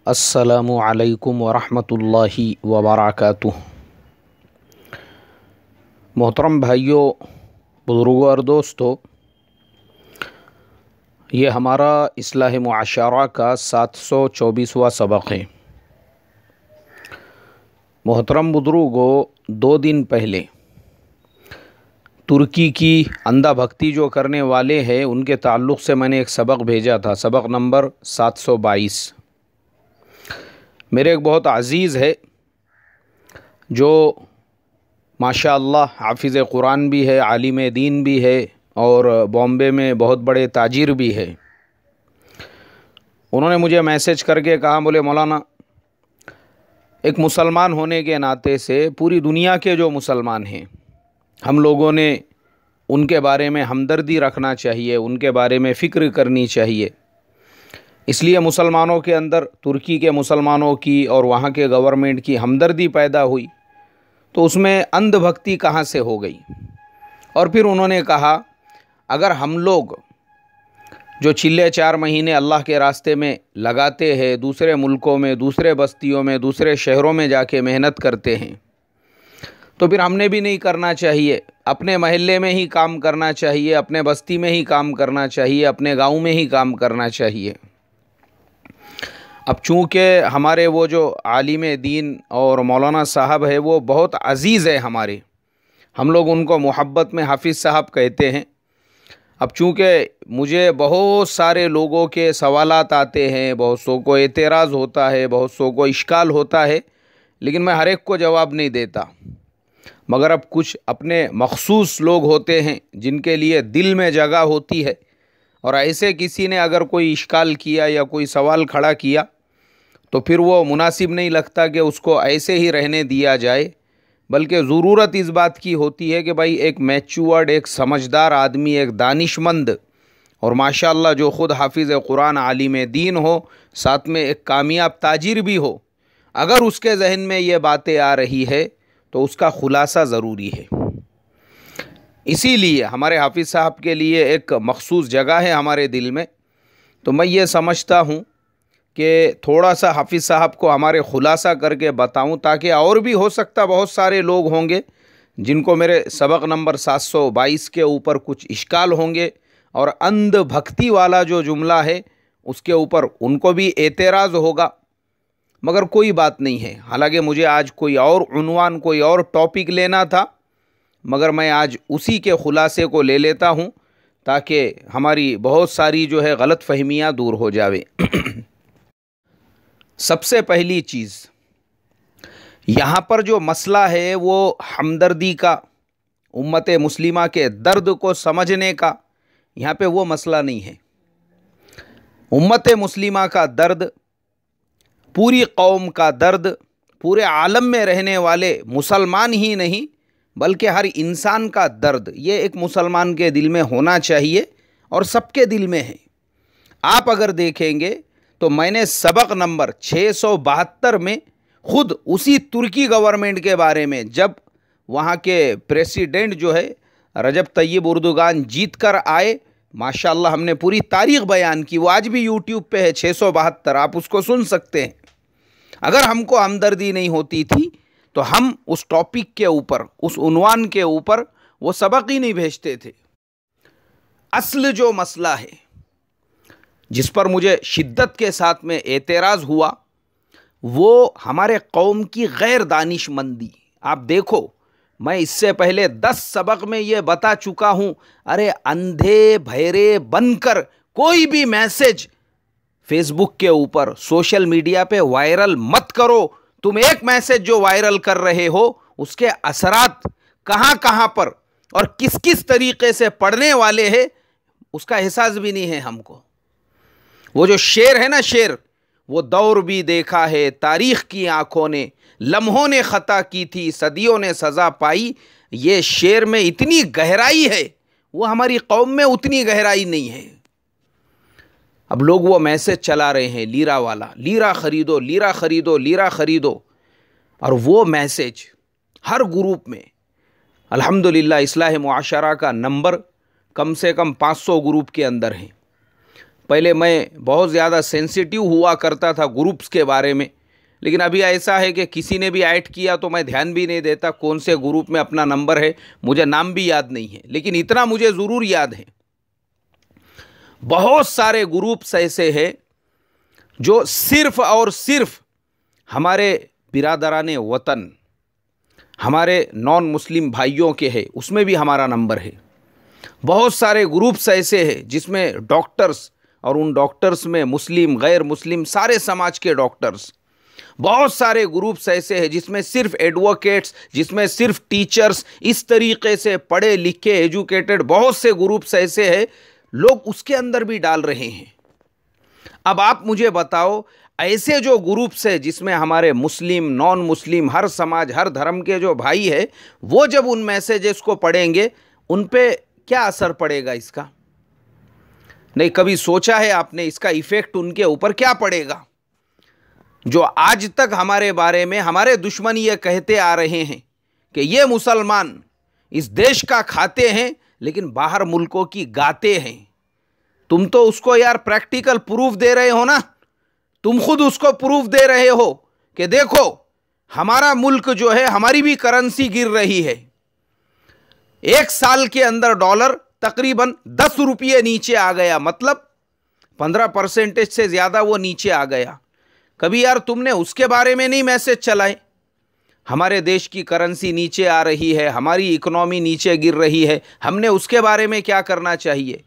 अस्सलामु अलैकुम वरहमतुल्लाहि वबरकातुह। मोहतरम भाइयों, बुज़ुर्गों और दोस्तों, ये हमारा इस्लाह मुआशरा का 724वां सबक है। मोहतरम बुज़ुर्गों, 2 दिन पहले तुर्की की अंधा भक्ति जो करने वाले हैं उनके ताल्लुक़ से मैंने एक सबक भेजा था, सबक नंबर 722। मेरे एक बहुत अज़ीज़ है जो माशाअल्लाह हाफिज़ कुरान भी है, आलिम दीन भी है और बॉम्बे में बहुत बड़े ताजिर भी है। उन्होंने मुझे मैसेज करके कहा, बोले मौलाना, एक मुसलमान होने के नाते से पूरी दुनिया के जो मुसलमान हैं हम लोगों ने उनके बारे में हमदर्दी रखना चाहिए, उनके बारे में फ़िक्र करनी चाहिए। इसलिए मुसलमानों के अंदर तुर्की के मुसलमानों की और वहाँ के गवर्नमेंट की हमदर्दी पैदा हुई, तो उसमें अंधभक्ति कहाँ से हो गई। और फिर उन्होंने कहा, अगर हम लोग जो चिल्ले 4 महीने अल्लाह के रास्ते में लगाते हैं, दूसरे मुल्कों में, दूसरे बस्तियों में, दूसरे शहरों में जाके मेहनत करते हैं, तो फिर हमने भी नहीं करना चाहिए। अपने महल्ले में ही काम करना चाहिए, अपने बस्ती में ही काम करना चाहिए, अपने गाँव में ही काम करना चाहिए। अब चूँकि हमारे वो जो आलिम दीन और मौलाना साहब है वो बहुत अज़ीज़ है हमारे, हम लोग उनको मोहब्बत में हाफिज़ साहब कहते हैं। अब चूँकि मुझे बहुत सारे लोगों के सवालात आते हैं, बहुत सौ को एतराज़ होता है, बहुत सौ को इश्काल होता है, लेकिन मैं हर एक को जवाब नहीं देता। मगर अब कुछ अपने मखसूस लोग होते हैं जिनके लिए दिल में जगह होती है, और ऐसे किसी ने अगर कोई इश्काल किया या कोई सवाल खड़ा किया तो फिर वो मुनासिब नहीं लगता कि उसको ऐसे ही रहने दिया जाए, बल्कि ज़रूरत इस बात की होती है कि भाई एक मैच्योर्ड, एक समझदार आदमी, एक दानिशमंद और माशाअल्लाह जो ख़ुद हाफिज़ कुरान, आलिम दीन हो, साथ में एक कामयाब ताजिर भी हो, अगर उसके जहन में ये बातें आ रही है तो उसका खुलासा ज़रूरी है। इसीलिए हमारे हाफिज़ साहब के लिए एक मखसूस जगह है हमारे दिल में। तो मैं ये समझता हूँ कि थोड़ा सा हाफिज़ साहब को हमारे खुलासा करके बताऊं, ताकि और भी हो सकता बहुत सारे लोग होंगे जिनको मेरे सबक नंबर 722 के ऊपर कुछ इश्काल होंगे और अंध भक्ति वाला जो जुमला है उसके ऊपर उनको भी एतराज़ होगा। मगर कोई बात नहीं है। हालांकि मुझे आज कोई और उन्वान, कोई और टॉपिक लेना था, मगर मैं आज उसी के खुलासे को ले लेता हूँ ताकि हमारी बहुत सारी जो है गलत फहमियाँ दूर हो जावे। सबसे पहली चीज़, यहाँ पर जो मसला है वो हमदर्दी का, उम्मत मुस्लिमा के दर्द को समझने का, यहाँ पे वो मसला नहीं है। उम्मत मुस्लिमा का दर्द, पूरी कौम का दर्द, पूरे आलम में रहने वाले मुसलमान ही नहीं बल्कि हर इंसान का दर्द, ये एक मुसलमान के दिल में होना चाहिए और सबके दिल में है। आप अगर देखेंगे तो मैंने सबक नंबर 672 में ख़ुद उसी तुर्की गवर्नमेंट के बारे में, जब वहाँ के प्रेसिडेंट जो है रजब तय्यब उर्दुगान जीत कर आए, माशाअल्लाह हमने पूरी तारीख़ बयान की। वो आज भी यूट्यूब पे है 672, आप उसको सुन सकते हैं। अगर हमको हमदर्दी नहीं होती थी तो हम उस टॉपिक के ऊपर, उस उन्वान के ऊपर वो सबक ही नहीं भेजते थे। असल जो मसला है जिस पर मुझे शिद्दत के साथ में एतराज़ हुआ वो हमारे कौम की गैर दानिशमंदी। आप देखो, मैं इससे पहले 10 सबक में ये बता चुका हूँ, अरे अंधे बहरे बनकर कोई भी मैसेज फेसबुक के ऊपर, सोशल मीडिया पे वायरल मत करो। तुम एक मैसेज जो वायरल कर रहे हो उसके असरात कहाँ कहाँ पर और किस किस तरीके से पड़ने वाले हैं उसका एहसास भी नहीं है हमको। वो जो शेर है ना, शेर, वो दौर भी देखा है तारीख़ की आँखों ने, लम्हों ने ख़ता की थी, सदियों ने सज़ा पाई। ये शेर में इतनी गहराई है, वो हमारी कौम में उतनी गहराई नहीं है। अब लोग वो मैसेज चला रहे हैं लीरा वाला, लीरा ख़रीदो, लीरा ख़रीदो, लीरा ख़रीदो, और वो मैसेज हर ग्रुप में, अल्हम्दुलिल्लाह इस्लाह मुआशरा का नंबर कम से कम 500 ग्रुप के अंदर है। पहले मैं बहुत ज़्यादा सेंसिटिव हुआ करता था ग्रुप्स के बारे में, लेकिन अभी ऐसा है कि किसी ने भी ऐड किया तो मैं ध्यान भी नहीं देता कौन से ग्रुप में अपना नंबर है, मुझे नाम भी याद नहीं है। लेकिन इतना मुझे ज़रूर याद है, बहुत सारे ग्रुप्स ऐसे हैं जो सिर्फ़ और सिर्फ हमारे बिरादराने वतन, हमारे नॉन मुस्लिम भाइयों के हैं, उसमें भी हमारा नंबर है। बहुत सारे ग्रुप्स ऐसे हैं जिसमें डॉक्टर्स, और उन डॉक्टर्स में मुस्लिम गैर मुस्लिम सारे समाज के डॉक्टर्स। बहुत सारे ग्रुप्स ऐसे हैं जिसमें सिर्फ एडवोकेट्स, जिसमें सिर्फ टीचर्स, इस तरीके से पढ़े लिखे एजुकेटेड बहुत से ग्रुप्स ऐसे हैं, लोग उसके अंदर भी डाल रहे हैं। अब आप मुझे बताओ, ऐसे जो ग्रुप्स है जिसमें हमारे मुस्लिम नॉन मुस्लिम हर समाज हर धर्म के जो भाई है, वो जब उन मैसेजेस को पढ़ेंगे उन पे क्या असर पड़ेगा इसका? नहीं कभी सोचा है आपने इसका इफेक्ट उनके ऊपर क्या पड़ेगा? जो आज तक हमारे बारे में हमारे दुश्मन ये कहते आ रहे हैं कि ये मुसलमान इस देश का खाते हैं लेकिन बाहर मुल्कों की गाते हैं, तुम तो उसको यार प्रैक्टिकल प्रूफ दे रहे हो ना। तुम खुद उसको प्रूफ दे रहे हो कि देखो हमारा मुल्क जो है, हमारी भी करेंसी गिर रही है। एक साल के अंदर डॉलर तकरीबन 10 रुपये नीचे आ गया, मतलब 15% से ज़्यादा वो नीचे आ गया। कभी यार तुमने उसके बारे में नहीं मैसेज चलाए? हमारे देश की करेंसी नीचे आ रही है, हमारी इकोनॉमी नीचे गिर रही है, हमने उसके बारे में क्या करना चाहिए?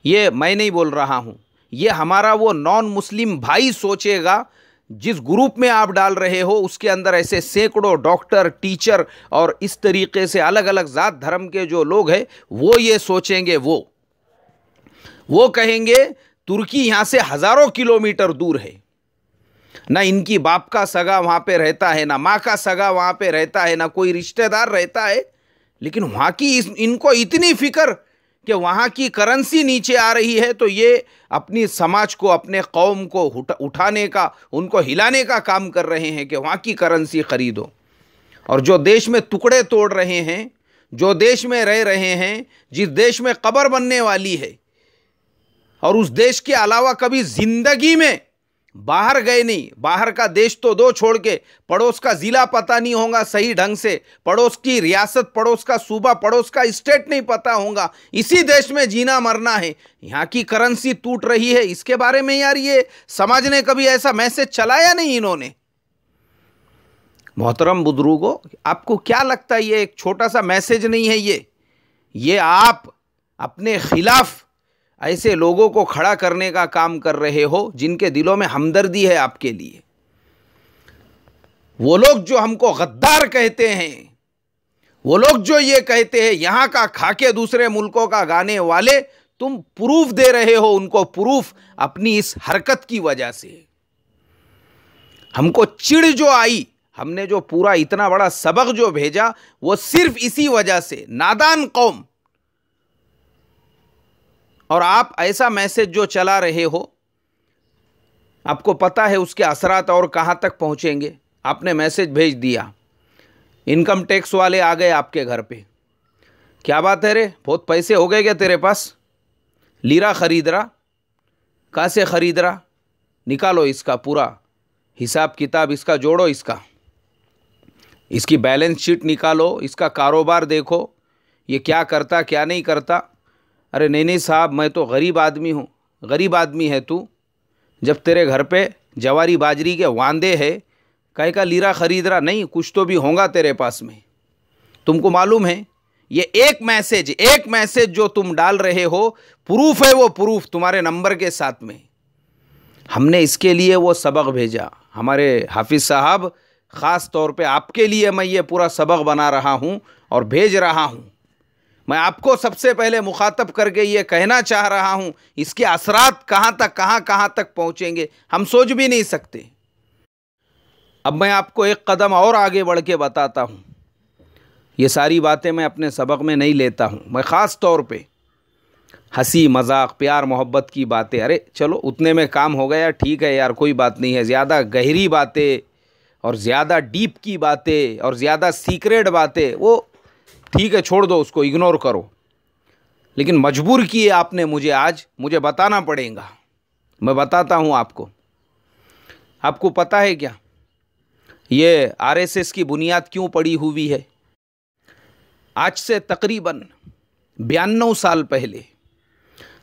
ये मैं नहीं बोल रहा हूँ, ये हमारा वो नॉन मुस्लिम भाई सोचेगा। जिस ग्रुप में आप डाल रहे हो उसके अंदर ऐसे सैकड़ों डॉक्टर, टीचर और इस तरीके से अलग अलग जात धर्म के जो लोग हैं, वो ये सोचेंगे, वो कहेंगे तुर्की यहाँ से हज़ारों किलोमीटर दूर है, ना इनकी बाप का सगा वहाँ पे रहता है, ना माँ का सगा वहाँ पे रहता है, ना कोई रिश्तेदार रहता है, लेकिन वहाँ की इनको इतनी फिक्र कि वहाँ की करेंसी नीचे आ रही है तो ये अपनी समाज को, अपने कौम को उठाने का, उनको हिलाने का काम कर रहे हैं कि वहाँ की करेंसी खरीदो। और जो देश में टुकड़े तोड़ रहे हैं, जो देश में रह रहे हैं, जिस देश में कब्र बनने वाली है, और उस देश के अलावा कभी जिंदगी में बाहर गए नहीं, बाहर का देश तो दो छोड़ के पड़ोस का ज़िला पता नहीं होगा सही ढंग से, पड़ोस की रियासत, पड़ोस का सूबा, पड़ोस का स्टेट नहीं पता होगा, इसी देश में जीना मरना है, यहाँ की करेंसी टूट रही है, इसके बारे में यार ये समाज ने कभी ऐसा मैसेज चलाया नहीं इन्होंने। मोहतरम बुजुर्गों, आपको क्या लगता है ये एक छोटा सा मैसेज नहीं है? ये आप अपने खिलाफ ऐसे लोगों को खड़ा करने का काम कर रहे हो जिनके दिलों में हमदर्दी है आपके लिए। वो लोग जो हमको गद्दार कहते हैं, वो लोग जो ये कहते हैं यहां का खाके दूसरे मुल्कों का गाने वाले, तुम प्रूफ दे रहे हो उनको, प्रूफ अपनी इस हरकत की वजह से। हमको चिढ़ जो आई, हमने जो पूरा इतना बड़ा सबक जो भेजा, वो सिर्फ इसी वजह से, नादान कौम। और आप ऐसा मैसेज जो चला रहे हो, आपको पता है उसके असरात और कहाँ तक पहुँचेंगे। आपने मैसेज भेज दिया, इनकम टैक्स वाले आ गए आपके घर पे, क्या बात है रे, बहुत पैसे हो गए क्या तेरे पास, लीरा खरीद रहा, कहाँ से खरीद रहा, निकालो इसका पूरा हिसाब किताब, इसका जोड़ो, इसकी बैलेंस शीट निकालो, इसका कारोबार देखो, ये क्या करता क्या नहीं करता। अरे नहीं साहब, मैं तो गरीब आदमी हूँ। गरीब आदमी है तू, जब तेरे घर पे जवारी बाजरी के वांदे है, कहे का लीरा खरीद रहा, नहीं कुछ तो भी होगा तेरे पास में। तुमको मालूम है ये एक मैसेज जो तुम डाल रहे हो, प्रूफ है, वो प्रूफ तुम्हारे नंबर के साथ में। हमने इसके लिए वो सबक भेजा, हमारे हाफिज साहब, ख़ास तौर पे आपके लिए मैं ये पूरा सबक बना रहा हूँ और भेज रहा हूँ। मैं आपको सबसे पहले मुखातब करके ये कहना चाह रहा हूँ, इसके असरात कहाँ तक पहुँचेंगे हम सोच भी नहीं सकते। अब मैं आपको एक कदम और आगे बढ़ के बताता हूँ। ये सारी बातें मैं अपने सबक में नहीं लेता हूँ, मैं ख़ास तौर पे हंसी मजाक प्यार मोहब्बत की बातें, अरे चलो उतने में काम हो गया, ठीक है यार, कोई बात नहीं है। ज़्यादा गहरी बातें और ज़्यादा डीप की बातें और ज़्यादा सीक्रेट बातें, वो ठीक है, छोड़ दो, उसको इग्नोर करो। लेकिन मजबूर किए आपने मुझे, आज मुझे बताना पड़ेगा। मैं बताता हूँ आपको। आपको पता है क्या ये आरएसएस की बुनियाद क्यों पड़ी हुई है? आज से तकरीबन 92 साल पहले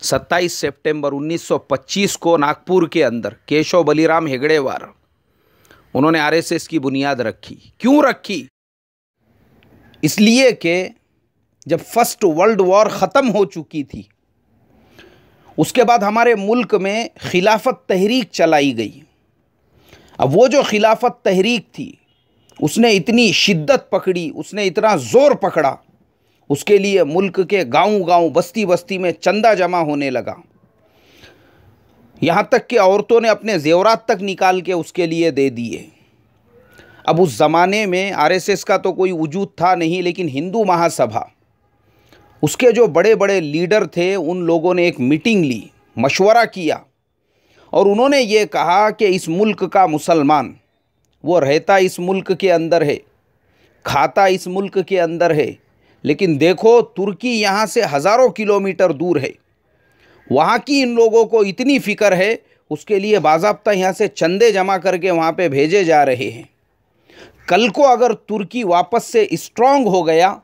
27 सितंबर 1925 को नागपुर के अंदर केशव बलिराम हेगड़ेवार उन्होंने आरएसएस की बुनियाद रखी। क्यों रखी? इसलिए कि जब फर्स्ट वर्ल्ड वॉर ख़त्म हो चुकी थी, उसके बाद हमारे मुल्क में खिलाफत तहरीक चलाई गई। अब वो जो खिलाफत तहरीक थी उसने इतनी शिद्दत पकड़ी, उसने इतना ज़ोर पकड़ा, उसके लिए मुल्क के गांव-गांव, बस्ती-बस्ती में चंदा जमा होने लगा। यहाँ तक कि औरतों ने अपने जेवरात तक निकाल के उसके लिए दे दिए। अब उस ज़माने में आरएसएस का तो कोई वजूद था नहीं, लेकिन हिंदू महासभा, उसके जो बड़े बड़े लीडर थे, उन लोगों ने एक मीटिंग ली, मशवरा किया और उन्होंने ये कहा कि इस मुल्क का मुसलमान वो रहता इस मुल्क के अंदर है, खाता इस मुल्क के अंदर है, लेकिन देखो तुर्की यहाँ से हज़ारों किलोमीटर दूर है। वहाँ की इन लोगों को इतनी फ़िक्र है, उसके लिए बाज़ाब्ता यहाँ से चंदे जमा करके वहाँ पे भेजे जा रहे हैं। कल को अगर तुर्की वापस से स्ट्रांग हो गया,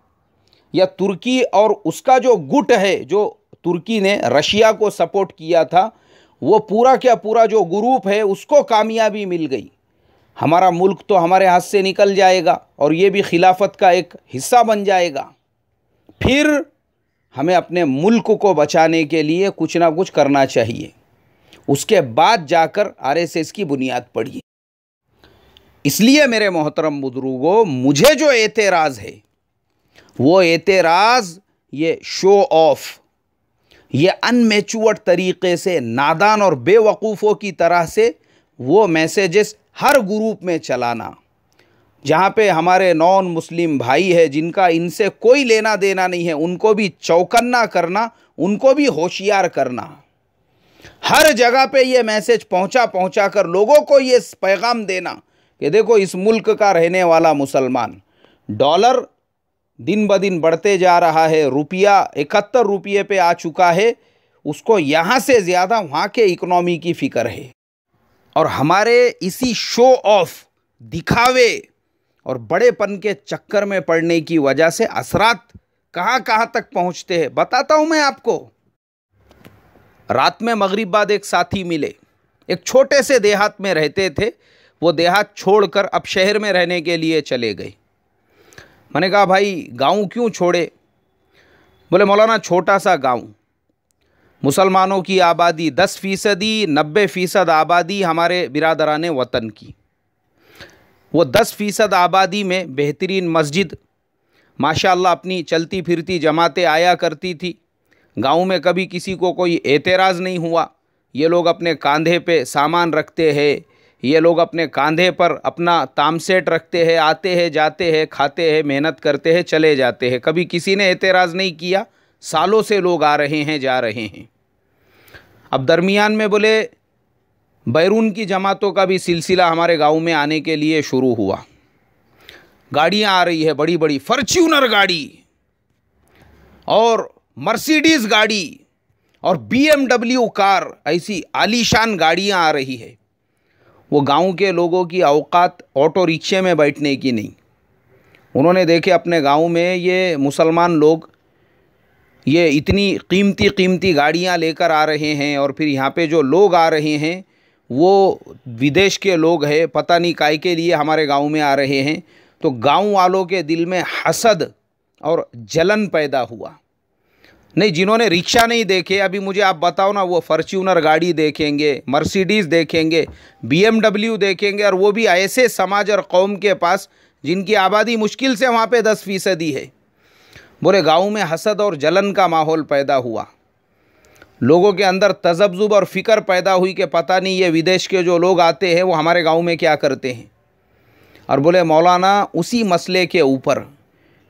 या तुर्की और उसका जो गुट है, जो तुर्की ने रशिया को सपोर्ट किया था, वो पूरा क्या पूरा जो ग्रुप है उसको कामयाबी मिल गई, हमारा मुल्क तो हमारे हाथ से निकल जाएगा और ये भी खिलाफत का एक हिस्सा बन जाएगा। फिर हमें अपने मुल्क को बचाने के लिए कुछ ना कुछ करना चाहिए। उसके बाद जाकर आरएसएस की बुनियाद पड़ी। इसलिए मेरे मोहतरम बुजुर्गों, मुझे जो एतराज़ है वो एतराज़ ये शो ऑफ, ये अनमेच्योर्ड तरीक़े से, नादान और बेवकूफ़ों की तरह से वो मैसेजेस हर ग्रुप में चलाना, जहाँ पे हमारे नॉन मुस्लिम भाई है जिनका इनसे कोई लेना देना नहीं है, उनको भी चौकन्ना करना, उनको भी होशियार करना। हर जगह पे ये मैसेज पहुँचा कर लोगों को ये पैगाम देना कि देखो इस मुल्क का रहने वाला मुसलमान, डॉलर दिन ब दिन बढ़ते जा रहा है, रुपया 71 रुपये पे आ चुका है, उसको यहाँ से ज़्यादा वहाँ के इकोनॉमी की फ़िक्र है। और हमारे इसी शो ऑफ, दिखावे और बड़ेपन के चक्कर में पड़ने की वजह से असरात कहाँ कहाँ तक पहुँचते हैं, बताता हूँ मैं आपको। रात में मगरिब बाद एक साथी मिले, एक छोटे से देहात में रहते थे, वो देहात छोड़कर अब शहर में रहने के लिए चले गए। मैंने कहा भाई गांव क्यों छोड़े? बोले मौलाना छोटा सा गांव, मुसलमानों की आबादी 10%, 90% आबादी हमारे बिरादराने वतन की। वो 10% आबादी में बेहतरीन मस्जिद, माशाअल्लाह अपनी चलती फिरती जमातें आया करती थी। गांव में कभी किसी को कोई एतराज़ नहीं हुआ। ये लोग अपने कंधे पे सामान रखते हैं, ये लोग अपने कंधे पर अपना तामसेट रखते हैं, आते हैं जाते हैं, खाते हैं, मेहनत करते हैं, चले जाते हैं। कभी किसी ने एतराज़ नहीं किया। सालों से लोग आ रहे हैं, जा रहे हैं। अब दरमियान में बोले बैरून की जमातों का भी सिलसिला हमारे गांव में आने के लिए शुरू हुआ। गाड़ियां आ रही है, बड़ी बड़ी फॉर्च्यूनर गाड़ी और मर्सिडीज़ गाड़ी और BMW कार, ऐसी आलीशान गाड़ियां आ रही है। वो गांव के लोगों की औकात ऑटो रिक्शे में बैठने की नहीं। उन्होंने देखे अपने गांव में ये मुसलमान लोग ये इतनी कीमती कीमती गाड़ियां लेकर आ रहे हैं, और फिर यहाँ पे जो लोग आ रहे हैं वो विदेश के लोग हैं, पता नहीं काय के लिए हमारे गांव में आ रहे हैं। तो गांव वालों के दिल में हसद और जलन पैदा हुआ। नहीं, जिन्होंने रिक्शा नहीं देखे, अभी मुझे आप बताओ ना, वो फॉर्च्यूनर गाड़ी देखेंगे, मर्सिडीज़ देखेंगे, BMW देखेंगे, और वो भी ऐसे समाज और कौम के पास जिनकी आबादी मुश्किल से वहाँ पे 10% है। बोले गांव में हसद और जलन का माहौल पैदा हुआ। लोगों के अंदर तजब्जुब और फ़िक्र पैदा हुई कि पता नहीं ये विदेश के जो लोग आते हैं वो हमारे गांव में क्या करते हैं। और बोले मौलाना उसी मसले के ऊपर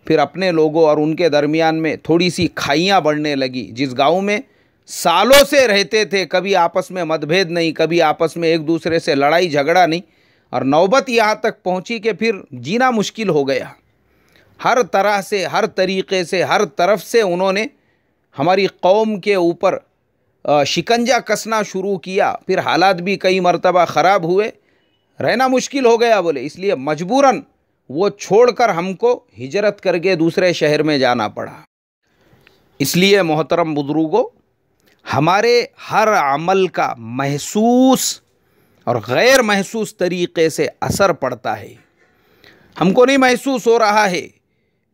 फिर अपने लोगों और उनके दरमियान में थोड़ी सी खाइयाँ बढ़ने लगी। जिस गांव में सालों से रहते थे, कभी आपस में मतभेद नहीं, कभी आपस में एक दूसरे से लड़ाई झगड़ा नहीं, और नौबत यहाँ तक पहुँची कि फिर जीना मुश्किल हो गया। हर तरह से, हर तरीक़े से, हर तरफ से उन्होंने हमारी कौम के ऊपर शिकंजा कसना शुरू किया, फिर हालात भी कई मरतबा ख़राब हुए, रहना मुश्किल हो गया बोले, इसलिए मजबूरन वो छोड़कर हमको हिजरत करके दूसरे शहर में जाना पड़ा। इसलिए मोहतरम बुजुर्गों, हमारे हर अमल का महसूस और गैर महसूस तरीक़े से असर पड़ता है। हमको नहीं महसूस हो रहा है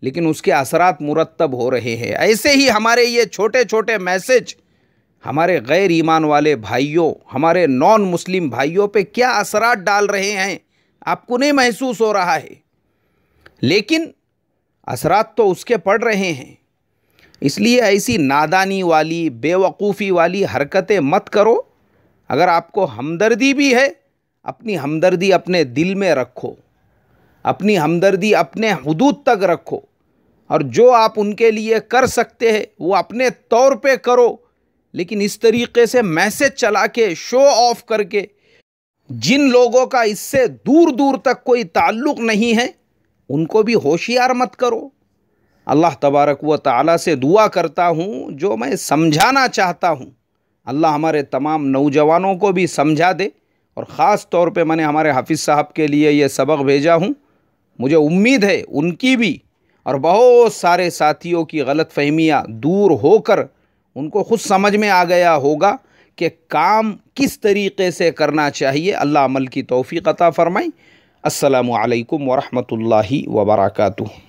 लेकिन उसके असरात मुरत्तब हो रहे हैं। ऐसे ही हमारे ये छोटे छोटे मैसेज हमारे गैर ईमान वाले भाइयों, हमारे नॉन मुस्लिम भाइयों पे क्या असरात डाल रहे हैं आपको नहीं महसूस हो रहा है, लेकिन असरात तो उसके पड़ रहे हैं। इसलिए ऐसी नादानी वाली, बेवकूफ़ी वाली हरकतें मत करो। अगर आपको हमदर्दी भी है, अपनी हमदर्दी अपने दिल में रखो, अपनी हमदर्दी अपने हुदूद तक रखो, और जो आप उनके लिए कर सकते हैं वो अपने तौर पे करो। लेकिन इस तरीक़े से मैसेज चला के, शो ऑफ करके, जिन लोगों का इससे दूर दूर तक कोई ताल्लुक़ नहीं है उनको भी होशियार मत करो। अल्लाह तबारक व तआला से दुआ करता हूँ, जो मैं समझाना चाहता हूँ अल्लाह हमारे तमाम नौजवानों को भी समझा दे। और ख़ास तौर पे मैंने हमारे हाफिज़ साहब के लिए ये सबक भेजा हूँ, मुझे उम्मीद है उनकी भी और बहुत सारे साथियों की गलतफ़हमियाँ दूर होकर उनको खुद समझ में आ गया होगा कि काम किस तरीक़े से करना चाहिए। अल्लाह अमल की तौफ़ीक़ अता फ़रमाए। अस्सलामु अलैकुम व रहमतुल्लाहि व बरकातुहू।